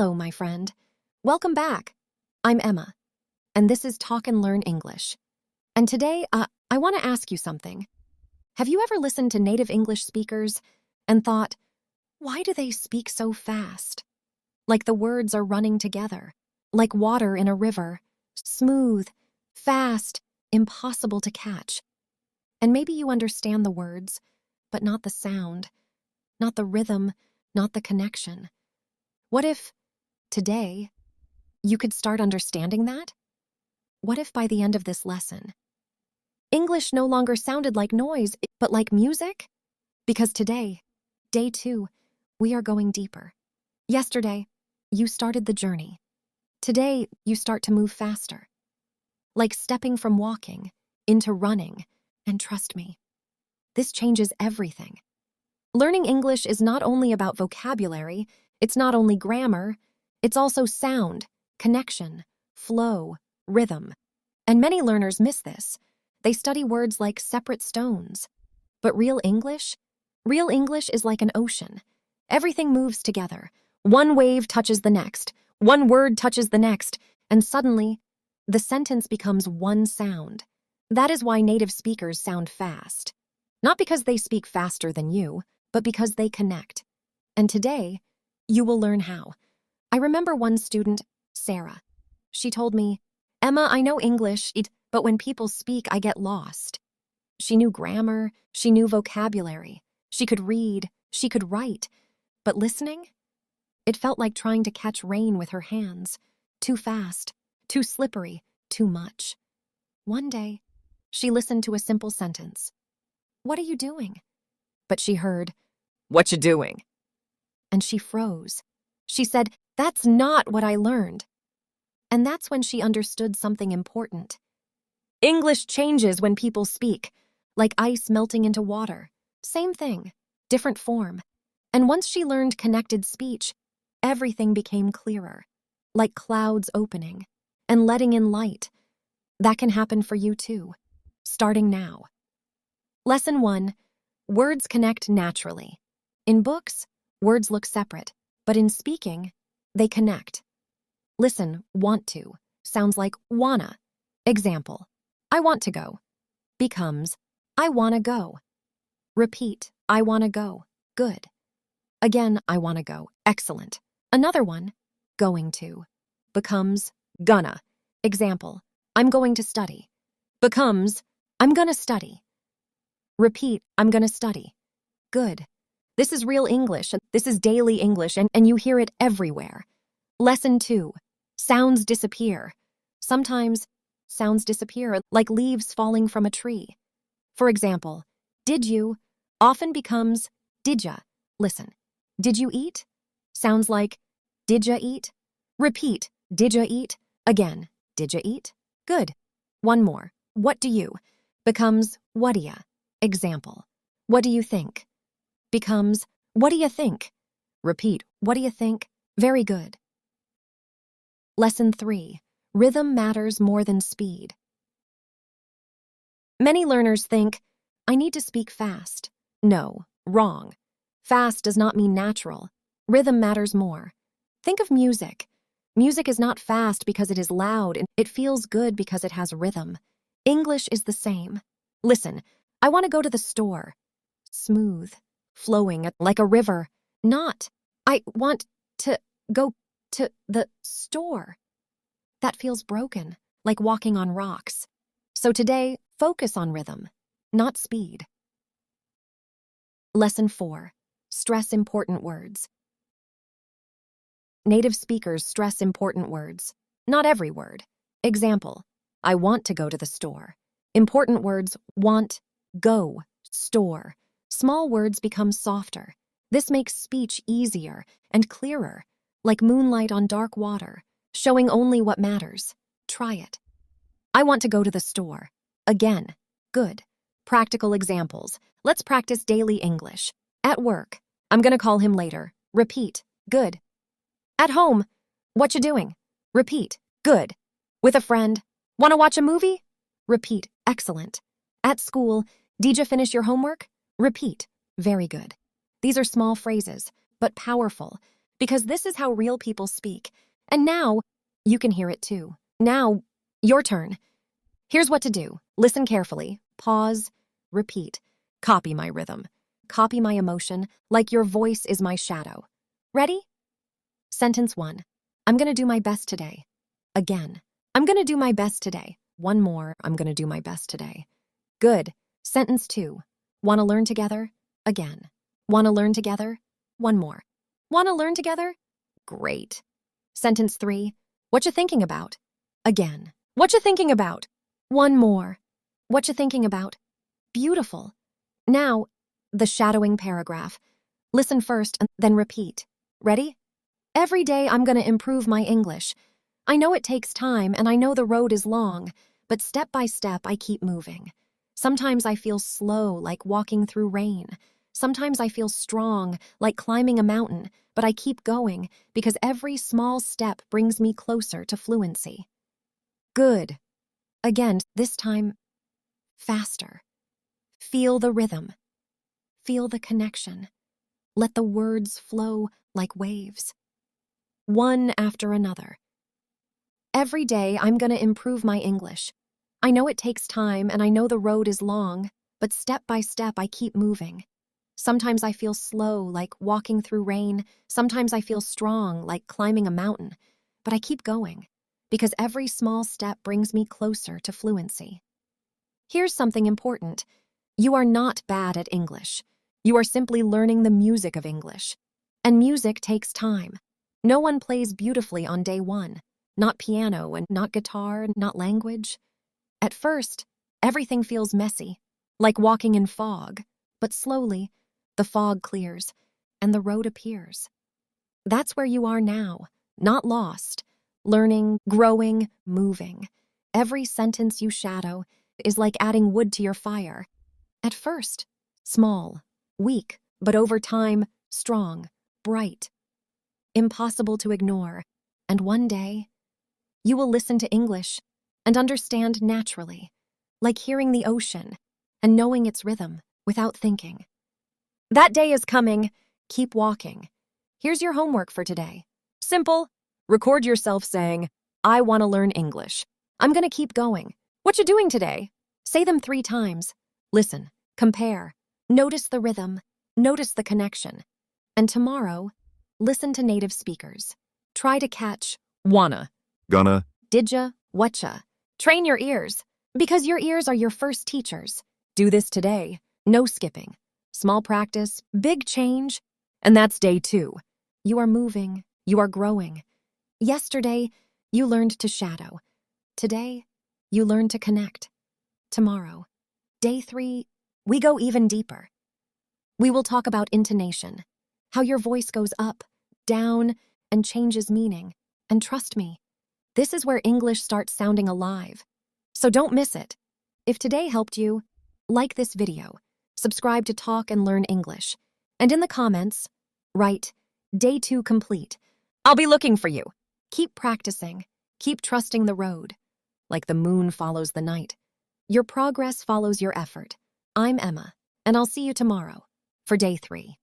Hello, my friend. Welcome back. I'm Emma, and this is Talk and Learn English. And today, I want to ask you something. Have you ever listened to native English speakers and thought, why do they speak so fast? Like the words are running together, like water in a river, smooth, fast, impossible to catch. And maybe you understand the words, but not the sound, not the rhythm, not the connection. What if, today, you could start understanding that? What if by the end of this lesson, English no longer sounded like noise, but like music? Because today, day 2, we are going deeper. Yesterday, you started the journey. Today, you start to move faster. Like stepping from walking into running, and trust me, this changes everything. Learning English is not only about vocabulary, it's not only grammar, it's also sound, connection, flow, rhythm. And many learners miss this. They study words like separate stones. But real English is like an ocean. Everything moves together. One wave touches the next, one word touches the next, and suddenly, the sentence becomes one sound. That is why native speakers sound fast. Not because they speak faster than you, but because they connect. And today, you will learn how. I remember one student, Sarah. She told me, Emma, I know English, but when people speak, I get lost. She knew grammar, she knew vocabulary, she could read, she could write. But listening? It felt like trying to catch rain with her hands. Too fast, too slippery, too much. One day, she listened to a simple sentence. What are you doing? But she heard, Whatcha doing? And she froze. She said, that's not what I learned. And that's when she understood something important. English changes when people speak, like ice melting into water. Same thing, different form. And once she learned connected speech, everything became clearer, like clouds opening and letting in light. That can happen for you too, starting now. Lesson 1, words connect naturally. In books, words look separate, but in speaking, they connect. Listen, want to sounds like wanna. Example, I want to go becomes I wanna go. Repeat, I wanna go. Good. Again, I wanna go. Excellent. Another one, going to, becomes gonna. Example, I'm going to study. Becomes I'm gonna study. Repeat, I'm gonna study. Good. This is real English. This is daily English, and you hear it everywhere. Lesson 2, sounds disappear. Sometimes sounds disappear like leaves falling from a tree. For example, did you often becomes Didja. Listen, did you eat? Sounds like Didja eat? Repeat, Didja eat? Again, Didja eat? Good. One more. What do you becomes whatcha. Example, what do you think? Becomes, what do you think? Repeat, what do you think? Very good. Lesson 3, rhythm matters more than speed. Many learners think, I need to speak fast. No, wrong. Fast does not mean natural. Rhythm matters more. Think of music. Music is not fast because it is loud, and it feels good because it has rhythm. English is the same. Listen, I want to go to the store. Smooth, flowing like a river. Not, I want to go to the store. That feels broken, like walking on rocks. So today, focus on rhythm, not speed. Lesson 4, stress important words. Native speakers stress important words, not every word. Example, I want to go to the store. Important words, want, go, store. Small words become softer. This makes speech easier and clearer, like moonlight on dark water, showing only what matters. Try it. I want to go to the store. Again, good. Practical examples. Let's practice daily English. At work, I'm gonna call him later. Repeat, good. At home, what you doing? Repeat, good. With a friend, wanna watch a movie? Repeat, excellent. At school, did you finish your homework? Repeat, very good. These are small phrases, but powerful, because this is how real people speak. And now, you can hear it too. Now, your turn. Here's what to do. Listen carefully. Pause. Repeat. Copy my rhythm. Copy my emotion, like your voice is my shadow. Ready? Sentence 1. I'm gonna do my best today. Again. I'm gonna do my best today. One more. I'm gonna do my best today. Good. Sentence 2. Wanna learn together? Again. Wanna learn together? One more. Wanna learn together? Great. Sentence 3. Whatcha thinking about? Again. Whatcha thinking about? One more. Whatcha thinking about? Beautiful. Now, the shadowing paragraph. Listen first and then repeat. Ready? Every day I'm gonna improve my English. I know it takes time and I know the road is long, but step by step I keep moving. Sometimes I feel slow, like walking through rain. Sometimes I feel strong, like climbing a mountain, but I keep going because every small step brings me closer to fluency. Good. Again, this time, faster. Feel the rhythm. Feel the connection. Let the words flow like waves. One after another. Every day I'm gonna improve my English. I know it takes time and I know the road is long, but step by step I keep moving. Sometimes I feel slow, like walking through rain. Sometimes I feel strong, like climbing a mountain. But I keep going, because every small step brings me closer to fluency. Here's something important. You are not bad at English. You are simply learning the music of English. And music takes time. No one plays beautifully on day one. Not piano and not guitar, not language. At first, everything feels messy, like walking in fog. But slowly, the fog clears and the road appears. That's where you are now, not lost. Learning, growing, moving. Every sentence you shadow is like adding wood to your fire. At first, small, weak, but over time, strong, bright. Impossible to ignore. And one day, you will listen to English and understand naturally, like hearing the ocean and knowing its rhythm without thinking. That day is coming. Keep walking. Here's your homework for today. Simple. Record yourself saying, I want to learn English. I'm going to keep going. What you doing today? Say them 3 times. Listen, compare, notice the rhythm, notice the connection. And tomorrow, listen to native speakers. Try to catch wanna, Gonna, Didja, Whatcha. Train your ears, because your ears are your first teachers. Do this today. No skipping. Small practice, big change. And that's day 2. You are moving. You are growing. Yesterday, you learned to shadow. Today, you learned to connect. Tomorrow, day 3, we go even deeper. We will talk about intonation, how your voice goes up, down, and changes meaning. And trust me, this is where English starts sounding alive. So don't miss it. If today helped you, like this video, subscribe to Talk and Learn English, and in the comments, write, Day 2 complete. I'll be looking for you. Keep practicing. Keep trusting the road. Like the moon follows the night. Your progress follows your effort. I'm Emma, and I'll see you tomorrow for day 3.